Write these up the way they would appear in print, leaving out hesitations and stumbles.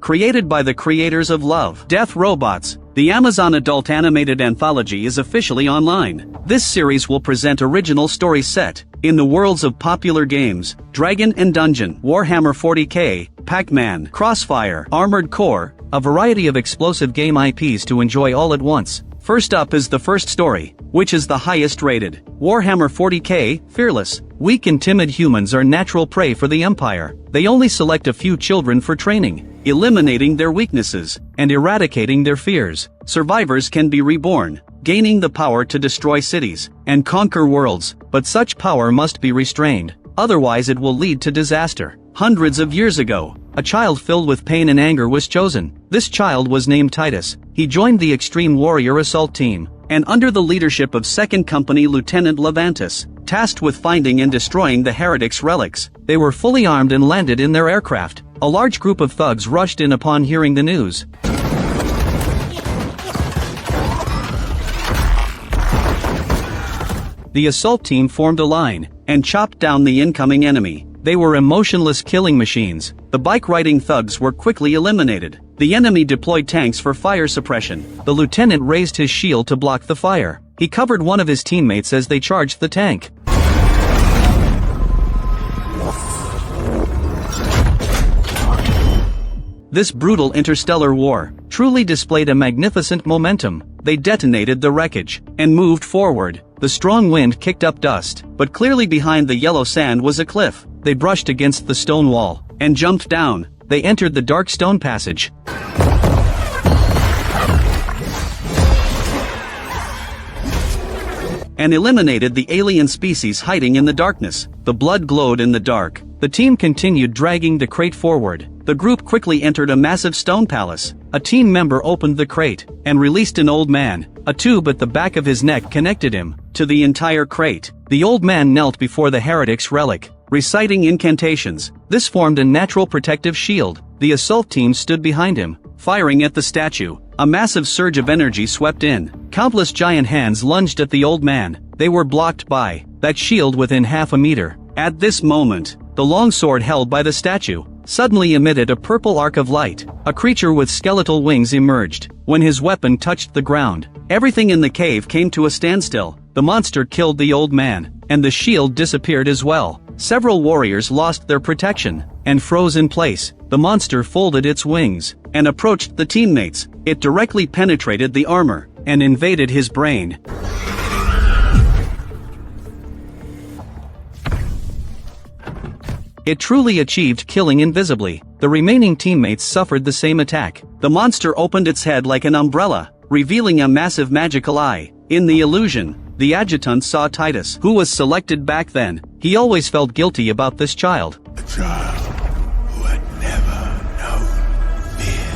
Created by the creators of Love, Death Robots, the Amazon adult animated anthology is officially online. This series will present original stories set in the worlds of popular games, Dragon and Dungeon, Warhammer 40k, Pac-Man, Crossfire, Armored Core, a variety of explosive game IPs to enjoy all at once. First up is the first story, which is the highest rated. Warhammer 40k, Fearless. Weak and timid humans are natural prey for the Empire. They only select a few children for training, eliminating their weaknesses, and eradicating their fears. Survivors can be reborn, gaining the power to destroy cities, and conquer worlds, but such power must be restrained, otherwise it will lead to disaster. Hundreds of years ago, a child filled with pain and anger was chosen. This child was named Titus. He joined the Extreme Warrior Assault Team, and under the leadership of 2nd Company Lieutenant Levantus, tasked with finding and destroying the heretics' relics, they were fully armed and landed in their aircraft. A large group of thugs rushed in upon hearing the news. The assault team formed a line and chopped down the incoming enemy. They were emotionless killing machines. The bike-riding thugs were quickly eliminated. The enemy deployed tanks for fire suppression. The lieutenant raised his shield to block the fire. He covered one of his teammates as they charged the tank. This brutal interstellar war truly displayed a magnificent momentum. They detonated the wreckage and moved forward. The strong wind kicked up dust, but clearly behind the yellow sand was a cliff. They brushed against the stone wall and jumped down. They entered the dark stone passage and eliminated the alien species hiding in the darkness. The blood glowed in the dark. The team continued dragging the crate forward. The group quickly entered a massive stone palace. A team member opened the crate and released an old man. A tube at the back of his neck connected him to the entire crate. The old man knelt before the heretic's relic, reciting incantations. This formed a natural protective shield. The assault team stood behind him, firing at the statue. A massive surge of energy swept in. Countless giant hands lunged at the old man. They were blocked by that shield within half a meter. At this moment, the long sword held by the statue suddenly emitted a purple arc of light. A creature with skeletal wings emerged. When his weapon touched the ground, everything in the cave came to a standstill. The monster killed the old man, and the shield disappeared as well. Several warriors lost their protection and froze in place. The monster folded its wings and approached the teammates. It directly penetrated the armor and invaded his brain. It truly achieved killing invisibly. The remaining teammates suffered the same attack. The monster opened its head like an umbrella, revealing a massive magical eye. In the illusion, the adjutant saw Titus, who was selected back then. He always felt guilty about this child. A child who had never known fear.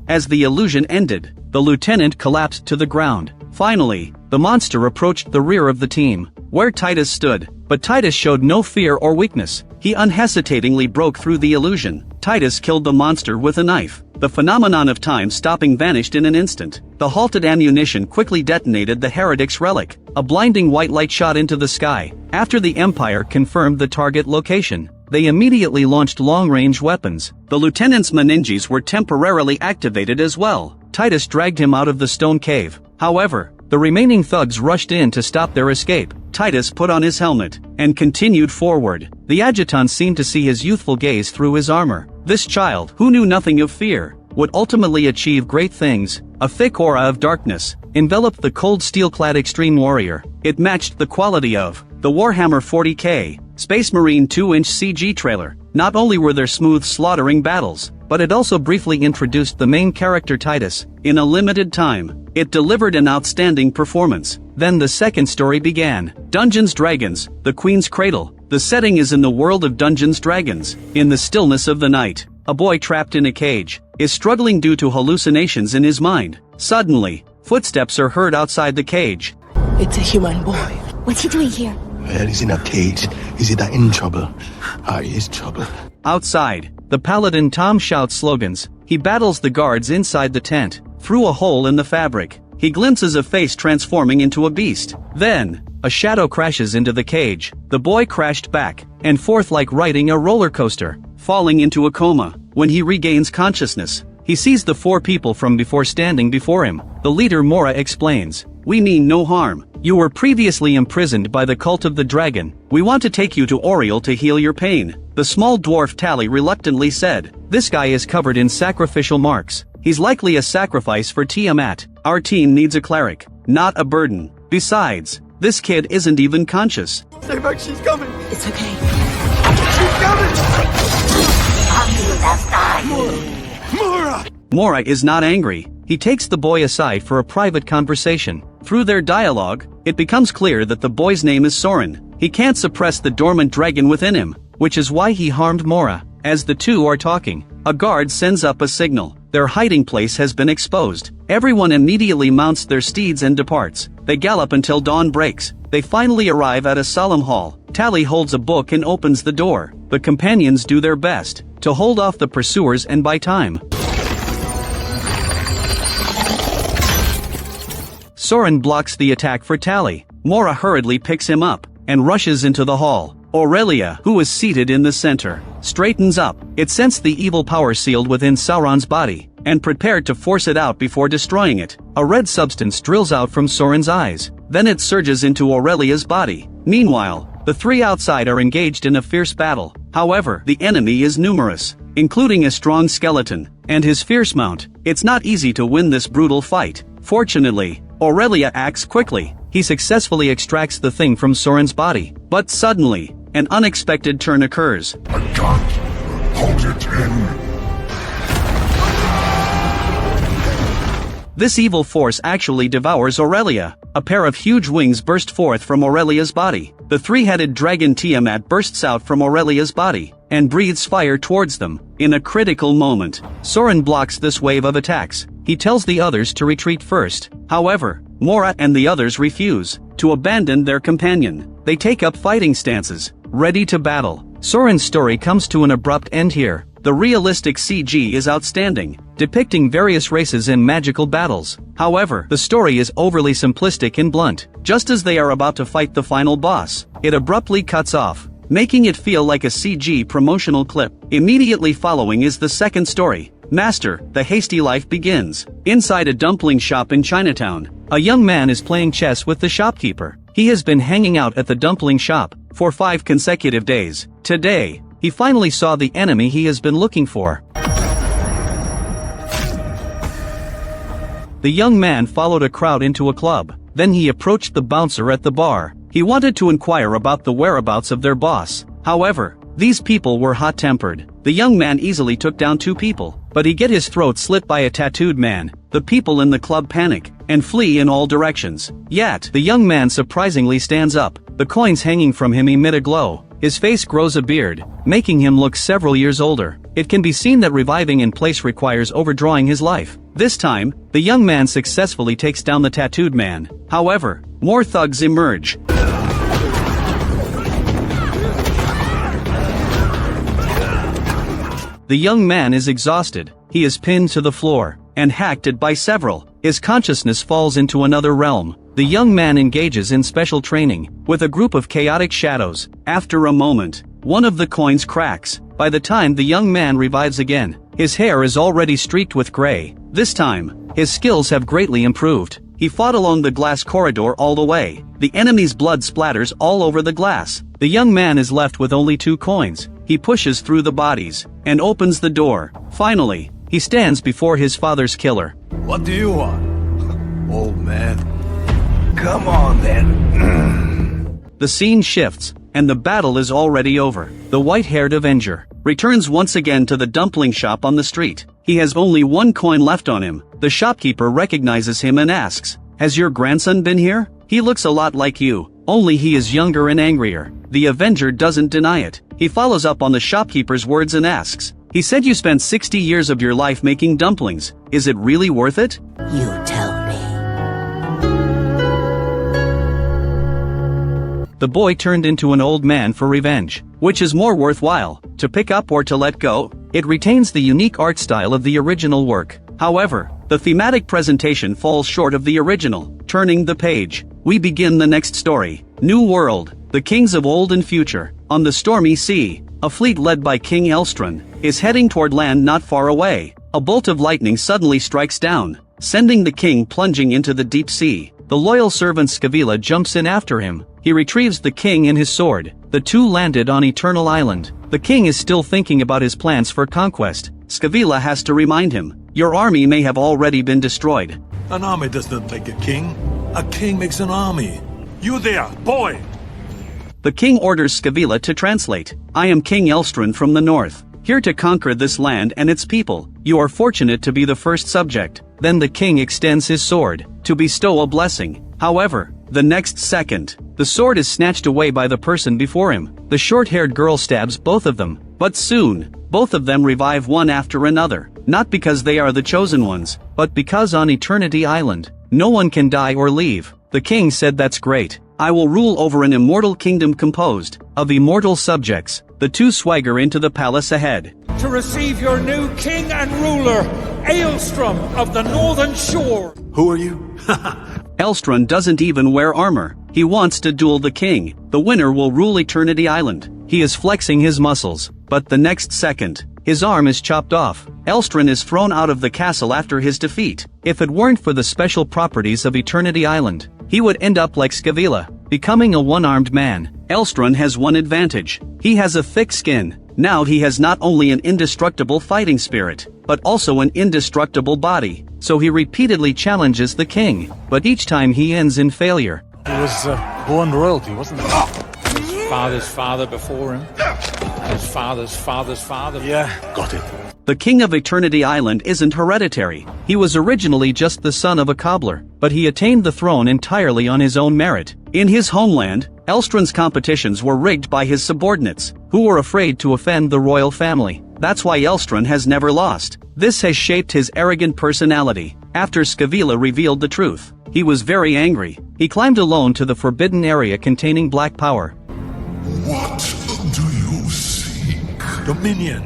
As the illusion ended, the lieutenant collapsed to the ground. Finally, the monster approached the rear of the team, where Titus stood. But Titus showed no fear or weakness. He unhesitatingly broke through the illusion. Titus killed the monster with a knife. The phenomenon of time stopping vanished in an instant. The halted ammunition quickly detonated the heretic's relic. A blinding white light shot into the sky. After the Empire confirmed the target location, they immediately launched long-range weapons. The lieutenant's meninges were temporarily activated as well. Titus dragged him out of the stone cave. However, the remaining thugs rushed in to stop their escape. Titus put on his helmet and continued forward. The adjutant seemed to see his youthful gaze through his armor. This child, who knew nothing of fear, would ultimately achieve great things. A thick aura of darkness enveloped the cold steel-clad extreme warrior. It matched the quality of the Warhammer 40k Space Marine 2-inch CG trailer. Not only were there smooth slaughtering battles, but it also briefly introduced the main character Titus. In a limited time, it delivered an outstanding performance. Then the second story began. Dungeons Dragons, the Queen's Cradle. The setting is in the world of Dungeons Dragons. In the stillness of the night, a boy trapped in a cage is struggling due to hallucinations in his mind. Suddenly, footsteps are heard outside the cage. It's a human boy. What's he doing here? Well, he's in a cage. Is he in trouble? He is trouble. Outside, the paladin Tom shouts slogans. He battles the guards inside the tent. Through a hole in the fabric, he glimpses a face transforming into a beast. Then, a shadow crashes into the cage. The boy crashed back and forth like riding a roller coaster. falling into a coma. When he regains consciousness, he sees the 4 people from before standing before him. The leader Mora explains, "We mean no harm. You were previously imprisoned by the cult of the dragon. We want to take you to Oriel to heal your pain." The small dwarf Tally reluctantly said, "This guy is covered in sacrificial marks. He's likely a sacrifice for Tiamat. Our team needs a cleric, not a burden. Besides, this kid isn't even conscious." Stay back, she's coming. It's okay. She's coming. Mora! Mora is not angry. He takes the boy aside for a private conversation. Through their dialogue, it becomes clear that the boy's name is Soren. He can't suppress the dormant dragon within him, which is why he harmed Mora. As the two are talking, a guard sends up a signal. Their hiding place has been exposed. Everyone immediately mounts their steeds and departs. They gallop until dawn breaks. They finally arrive at a solemn hall. Tally holds a book and opens the door. The companions do their best to hold off the pursuers and buy time. Soren blocks the attack for Tally. Mora hurriedly picks him up and rushes into the hall. Aurelia, who is seated in the center, straightens up. It sensed the evil power sealed within Sauron's body and prepared to force it out before destroying it. A red substance drills out from Soren's eyes. Then it surges into Aurelia's body. Meanwhile, the 3 outside are engaged in a fierce battle. However, the enemy is numerous, including a strong skeleton and his fierce mount. It's not easy to win this brutal fight. Fortunately, Aurelia acts quickly. He successfully extracts the thing from Soren's body. But suddenly, an unexpected turn occurs. I can't hold it in. This evil force actually devours Aurelia. A pair of huge wings burst forth from Aurelia's body. The 3-headed dragon Tiamat bursts out from Aurelia's body and breathes fire towards them. In a critical moment, Soren blocks this wave of attacks. He tells the others to retreat first. However, Mora and the others refuse to abandon their companion. They take up fighting stances, ready to battle. Soren's story comes to an abrupt end here. The realistic CG is outstanding, depicting various races in magical battles. However, the story is overly simplistic and blunt. Just as they are about to fight the final boss, it abruptly cuts off, making it feel like a CG promotional clip. Immediately following is the second story. Master, the hasty life begins. Inside a dumpling shop in Chinatown, a young man is playing chess with the shopkeeper. He has been hanging out at the dumpling shop for 5 consecutive days. Today, he finally saw the enemy he has been looking for. The young man followed a crowd into a club. Then he approached the bouncer at the bar. He wanted to inquire about the whereabouts of their boss. However, these people were hot-tempered. The young man easily took down 2 people, but he gets his throat slit by a tattooed man. The people in the club panic and flee in all directions. Yet, the young man surprisingly stands up. The coins hanging from him emit a glow. His face grows a beard, making him look several years older. It can be seen that reviving in place requires overdrawing his life. This time, the young man successfully takes down the tattooed man. However, more thugs emerge. The young man is exhausted. He is pinned to the floor and hacked at by several. His consciousness falls into another realm. The young man engages in special training with a group of chaotic shadows. After a moment, one of the coins cracks. By the time the young man revives again, his hair is already streaked with gray. This time, his skills have greatly improved. He fought along the glass corridor all the way. The enemy's blood splatters all over the glass. The young man is left with only 2 coins. He pushes through the bodies and opens the door. Finally, he stands before his father's killer. What do you want, old man? Come on then. The scene shifts, and the battle is already over. The white-haired Avenger returns once again to the dumpling shop on the street. He has only 1 coin left on him. The shopkeeper recognizes him and asks, "Has your grandson been here? He looks a lot like you, only he is younger and angrier." The Avenger doesn't deny it. He follows up on the shopkeeper's words and asks, "He said you spent 60 years of your life making dumplings. Is it really worth it?" You tell me. The boy turned into an old man for revenge. Which is more worthwhile, to pick up or to let go? It retains the unique art style of the original work. However, the thematic presentation falls short of the original. Turning the page, we begin the next story. New World, the Kings of Old and Future. On the stormy sea, A fleet led by King Elstron is heading toward land not far away. A bolt of lightning suddenly strikes down, sending the king plunging into the deep sea. The loyal servant Scavilla jumps in after him. He retrieves the king and his sword. The two landed on Eternal Island. The king is still thinking about his plans for conquest. Scavilla has to remind him, "Your army may have already been destroyed." An army does not make a king. A king makes an army. You there, boy! The king orders Scavilla to translate. "I am King Elstron from the north, here to conquer this land and its people. You are fortunate to be the first subject." Then the king extends his sword to bestow a blessing. However, the next second, the sword is snatched away by the person before him. The short-haired girl stabs both of them, but soon, both of them revive one after another, not because they are the chosen ones, but because on Eternity Island, no one can die or leave. The king said, "That's great. I will rule over an immortal kingdom composed of immortal subjects." The two swagger into the palace ahead. "To receive your new king and ruler, Aelstrom of the Northern Shore." Who are you? Elstron doesn't even wear armor. He wants to duel the king. The winner will rule Eternity Island. He is flexing his muscles, but the next second, his arm is chopped off. Elstron is thrown out of the castle after his defeat. If it weren't for the special properties of Eternity Island, he would end up like Scavilla, becoming a one-armed man. Elstron has one advantage. He has a thick skin. Now he has not only an indestructible fighting spirit, but also an indestructible body. So he repeatedly challenges the king, but each time he ends in failure. He was born royalty, wasn't he? His father's father before him. His father's father's father. Yeah, got it. The king of Eternity Island isn't hereditary. He was originally just the son of a cobbler, but he attained the throne entirely on his own merit. In his homeland, Elstron's competitions were rigged by his subordinates, who were afraid to offend the royal family. That's why Elstron has never lost. This has shaped his arrogant personality. After Scavilla revealed the truth, he was very angry. He climbed alone to the forbidden area containing black power. What do you seek? Dominion,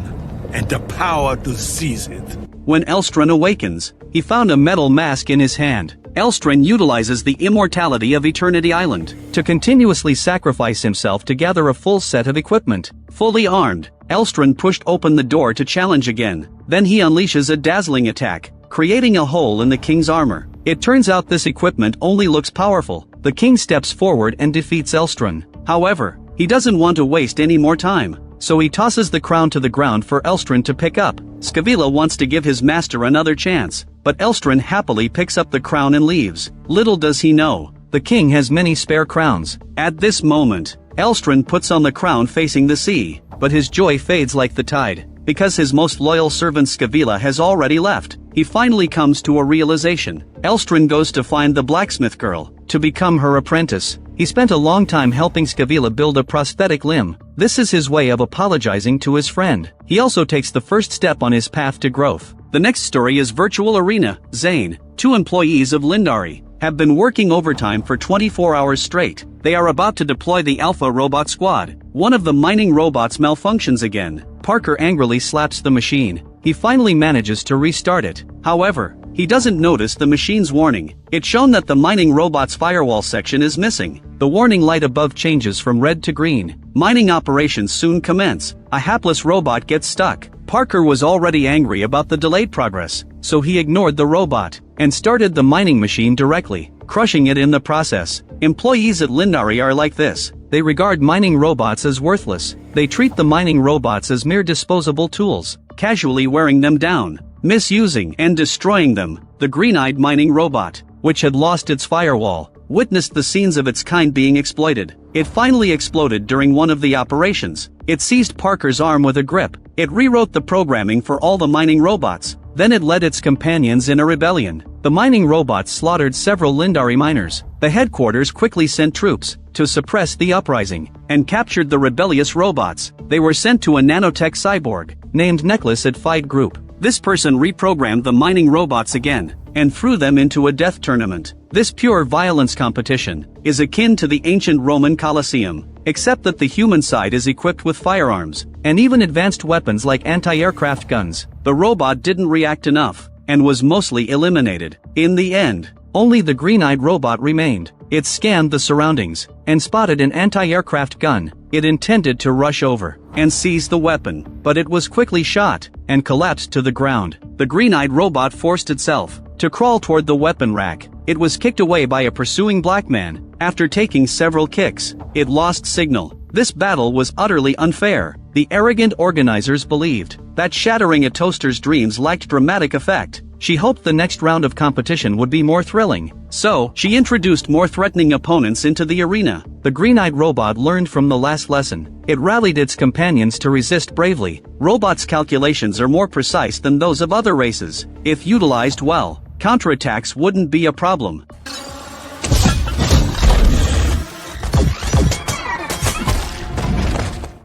and the power to seize it. When Elstron awakens, he found a metal mask in his hand. Elstron utilizes the immortality of Eternity Island to continuously sacrifice himself to gather a full set of equipment. Fully armed, Elstron pushed open the door to challenge again. Then he unleashes a dazzling attack, creating a hole in the king's armor. It turns out this equipment only looks powerful. The king steps forward and defeats Elstron. However, he doesn't want to waste any more time, so he tosses the crown to the ground for Elstron to pick up. Scavilla wants to give his master another chance, but Elstron happily picks up the crown and leaves. Little does he know, the king has many spare crowns. At this moment, Elstron puts on the crown facing the sea, but his joy fades like the tide. Because his most loyal servant Scavilla has already left, he finally comes to a realization. Elstron goes to find the blacksmith girl, to become her apprentice. He spent a long time helping Scavilla build a prosthetic limb. This is his way of apologizing to his friend. He also takes the first step on his path to growth. The next story is Virtual Arena. Zane, two employees of Lindari, have been working overtime for 24 hours straight. They are about to deploy the Alpha Robot Squad. One of the mining robots malfunctions again. Parker angrily slaps the machine. He finally manages to restart it. However, he doesn't notice the machine's warning. It's shown that the mining robot's firewall section is missing. The warning light above changes from red to green. Mining operations soon commence. A hapless robot gets stuck. Parker was already angry about the delayed progress, so he ignored the robot and started the mining machine directly, crushing it in the process. Employees at Lindari are like this. They regard mining robots as worthless. They treat the mining robots as mere disposable tools, casually wearing them down, misusing and destroying them. The green-eyed mining robot, which had lost its firewall, witnessed the scenes of its kind being exploited. It finally exploded during one of the operations. It seized Parker's arm with a grip. It rewrote the programming for all the mining robots. Then it led its companions in a rebellion. The mining robots slaughtered several Lindari miners. The headquarters quickly sent troops to suppress the uprising and captured the rebellious robots. They were sent to a nanotech cyborg named Necklace at Fight Group. This person reprogrammed the mining robots again and threw them into a death tournament. This pure violence competition is akin to the ancient Roman Colosseum, except that the human side is equipped with firearms and even advanced weapons like anti-aircraft guns. The robot didn't react enough and was mostly eliminated. In the end, only the green-eyed robot remained. It scanned the surroundings and spotted an anti-aircraft gun. It intended to rush over and seize the weapon, but it was quickly shot and collapsed to the ground. The green-eyed robot forced itself to crawl toward the weapon rack. It was kicked away by a pursuing black man. After taking several kicks, it lost signal. This battle was utterly unfair. The arrogant organizers believed that shattering a toaster's dreams lacked dramatic effect. She hoped the next round of competition would be more thrilling. So, she introduced more threatening opponents into the arena. The green-eyed robot learned from the last lesson. It rallied its companions to resist bravely. Robots' calculations are more precise than those of other races. If utilized well, counterattacks wouldn't be a problem.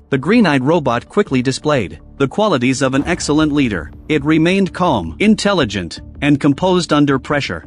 The green-eyed robot quickly displayed the qualities of an excellent leader. It remained calm, intelligent, and composed under pressure.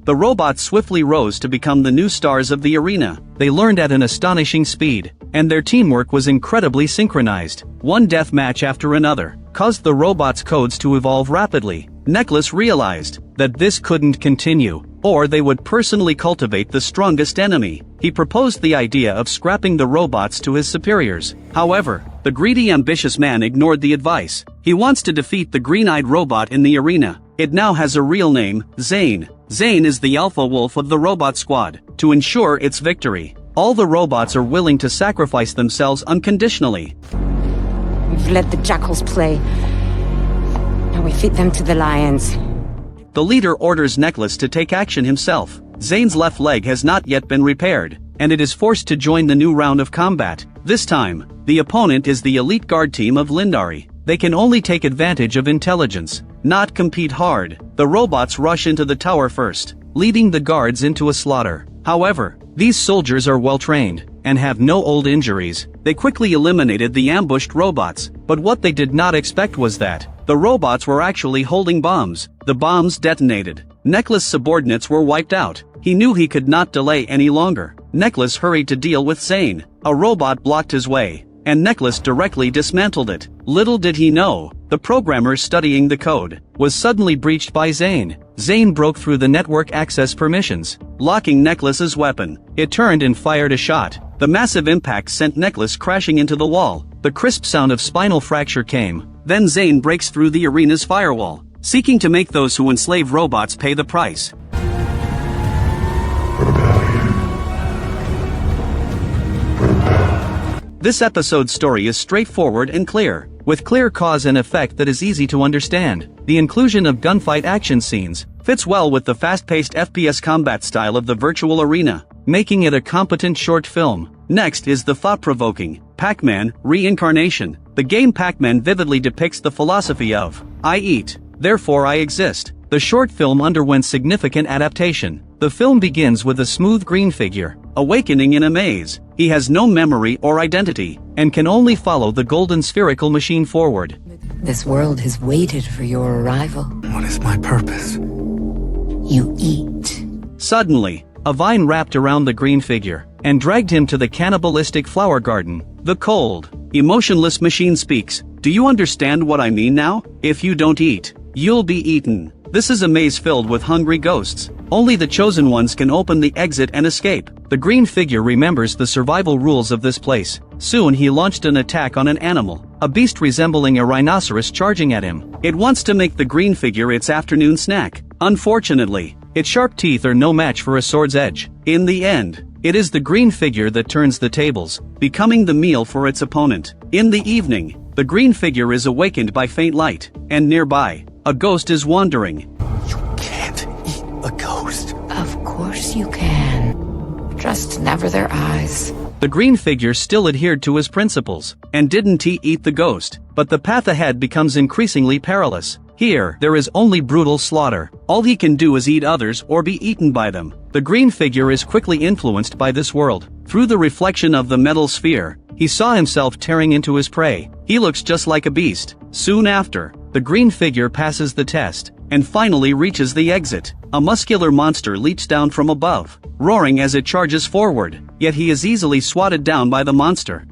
The robots swiftly rose to become the new stars of the arena. They learned at an astonishing speed, and their teamwork was incredibly synchronized. One death match after another caused the robots' codes to evolve rapidly. Necklace realized that this couldn't continue, or they would personally cultivate the strongest enemy. He proposed the idea of scrapping the robots to his superiors. However, the greedy, ambitious man ignored the advice. He wants to defeat the green-eyed robot in the arena. It now has a real name, Zane. Zane is the alpha wolf of the robot squad. To ensure its victory, all the robots are willing to sacrifice themselves unconditionally. We've let the jackals play. Now we feed them to the lions. The leader orders Necklace to take action himself. Zane's left leg has not yet been repaired, and it is forced to join the new round of combat. This time, the opponent is the elite guard team of Lindari. They can only take advantage of intelligence, not compete hard. The robots rush into the tower first, leading the guards into a slaughter. However, these soldiers are well trained and have no old injuries. They quickly eliminated the ambushed robots, but what they did not expect was that the robots were actually holding bombs. The bombs detonated. Necklace's subordinates were wiped out. He knew he could not delay any longer. Necklace hurried to deal with Zane. A robot blocked his way, and Necklace directly dismantled it. Little did he know, the programmer studying the code was suddenly breached by Zane. Zane broke through the network access permissions, locking Necklace's weapon. It turned and fired a shot. The massive impact sent Necklace crashing into the wall. The crisp sound of spinal fracture came. Then Zane breaks through the arena's firewall, seeking to make those who enslave robots pay the price. This episode's story is straightforward and clear, with clear cause and effect that is easy to understand. The inclusion of gunfight action scenes fits well with the fast-paced FPS combat style of the virtual arena, making it a competent short film. Next is the thought-provoking Pac-Man Reincarnation. The game Pac-Man vividly depicts the philosophy of I eat, therefore I exist. The short film underwent significant adaptation. The film begins with a smooth green figure, awakening in a maze. He has no memory or identity, and can only follow the golden spherical machine forward. This world has waited for your arrival. What is my purpose? You eat. Suddenly, a vine wrapped around the green figure, and dragged him to the cannibalistic flower garden. The cold, emotionless machine speaks. Do you understand what I mean now? If you don't eat, you'll be eaten. This is a maze filled with hungry ghosts. Only the chosen ones can open the exit and escape. The green figure remembers the survival rules of this place. Soon he launched an attack on an animal, a beast resembling a rhinoceros charging at him. It wants to make the green figure its afternoon snack. Unfortunately, its sharp teeth are no match for a sword's edge. In the end, it is the green figure that turns the tables, becoming the meal for its opponent. In the evening, the green figure is awakened by faint light, and nearby, a ghost is wandering. You can't eat a ghost. Of course you can. Just never their eyes. The green figure still adhered to his principles, and didn't eat the ghost, but the path ahead becomes increasingly perilous. Here, there is only brutal slaughter. All he can do is eat others or be eaten by them. The green figure is quickly influenced by this world. Through the reflection of the metal sphere, he saw himself tearing into his prey. He looks just like a beast. Soon after, the green figure passes the test, and finally reaches the exit. A muscular monster leaps down from above, roaring as it charges forward, yet he is easily swatted down by the monster.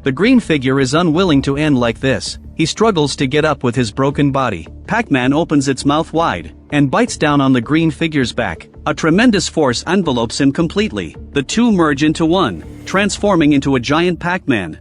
The green figure is unwilling to end like this. he struggles to get up with his broken body. Pac-Man opens its mouth wide and bites down on the green figure's back. A tremendous force envelopes him completely. The two merge into one, transforming into a giant Pac-Man.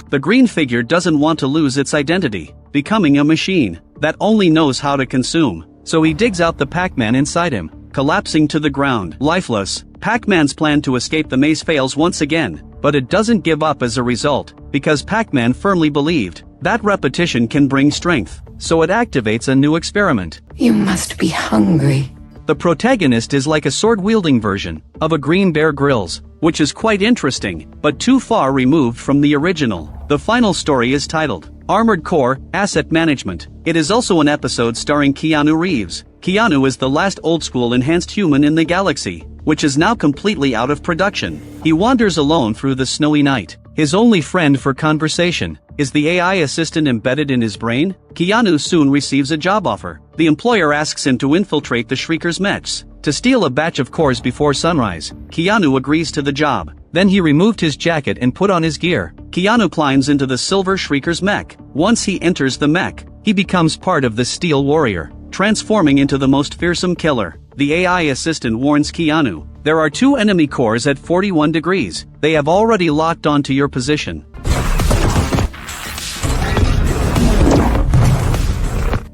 The green figure doesn't want to lose its identity, becoming a machine that only knows how to consume. So he digs out the Pac-Man inside him, collapsing to the ground. Lifeless, Pac-Man's plan to escape the maze fails once again, but it doesn't give up as a result, because Pac-Man firmly believed that repetition can bring strength, so it activates a new experiment. You must be hungry. The protagonist is like a sword-wielding version of a Green Bear Grylls, which is quite interesting, but too far removed from the original. The final story is titled Armored Core, Asset Management. It is also an episode starring Keanu Reeves. Keanu is the last old-school enhanced human in the galaxy, which is now completely out of production. He wanders alone through the snowy night. His only friend for conversation is the AI assistant embedded in his brain. Keanu soon receives a job offer. The employer asks him to infiltrate the Shrieker's mechs to steal a batch of cores before sunrise. Keanu agrees to the job. Then he removed his jacket and put on his gear. Keanu climbs into the Silver Shrieker's mech. Once he enters the mech, he becomes part of the Steel Warrior, transforming into the most fearsome killer. The AI assistant warns Keanu, there are two enemy cores at 41 degrees. They have already locked onto your position.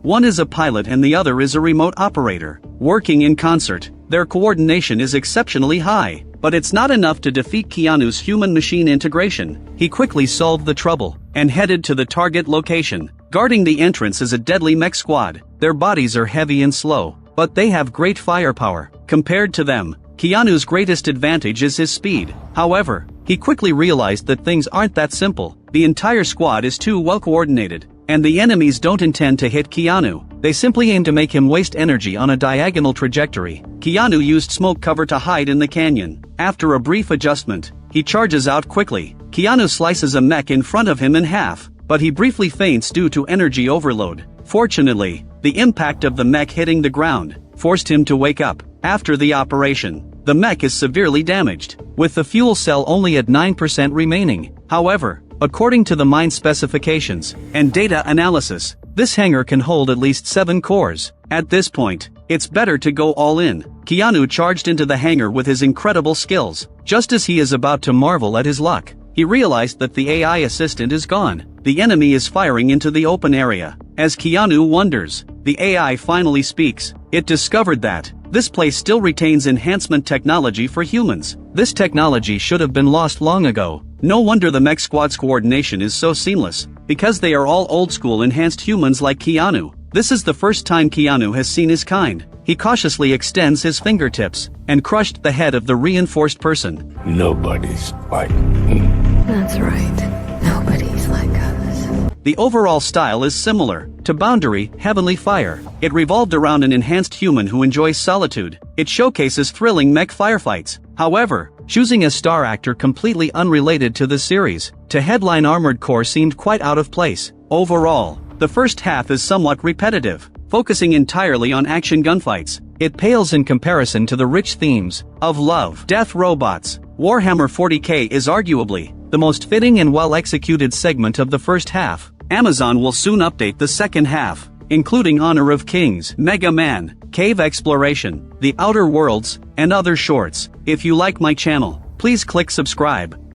One is a pilot and the other is a remote operator. Working in concert, their coordination is exceptionally high, but it's not enough to defeat Keanu's human-machine integration. He quickly solved the trouble and headed to the target location. Guarding the entrance is a deadly mech squad. Their bodies are heavy and slow, but they have great firepower. Compared to them, Keanu's greatest advantage is his speed. However, he quickly realized that things aren't that simple. The entire squad is too well coordinated, and the enemies don't intend to hit Keanu. They simply aim to make him waste energy on a diagonal trajectory. Keanu used smoke cover to hide in the canyon. After a brief adjustment, he charges out quickly. Keanu slices a mech in front of him in half, but he briefly faints due to energy overload. Fortunately, the impact of the mech hitting the ground forced him to wake up. After the operation, the mech is severely damaged, with the fuel cell only at 9% remaining. However, according to the mine specifications and data analysis, this hangar can hold at least 7 cores. At this point, it's better to go all in. Keanu charged into the hangar with his incredible skills. Just as he is about to marvel at his luck, he realized that the AI assistant is gone. The enemy is firing into the open area. As Keanu wonders, the AI finally speaks. It discovered that this place still retains enhancement technology for humans. This technology should have been lost long ago. No wonder the mech squad's coordination is so seamless, because they are all old-school enhanced humans like Keanu. This is the first time Keanu has seen his kind. He cautiously extends his fingertips and crushed the head of the reinforced person. Nobody's like me. That's right. Nobody's like us. The overall style is similar to Boundary, Heavenly Fire. It revolved around an enhanced human who enjoys solitude. It showcases thrilling mech firefights. However, choosing a star actor completely unrelated to the series to headline Armored Core seemed quite out of place. Overall, the first half is somewhat repetitive, focusing entirely on action gunfights. It pales in comparison to the rich themes of love, death, robots. Warhammer 40k is arguably the most fitting and well-executed segment of the first half. Amazon will soon update the second half, including Honor of Kings, Mega Man, Cave Exploration, The Outer Worlds, and other shorts. If you like my channel, please click subscribe.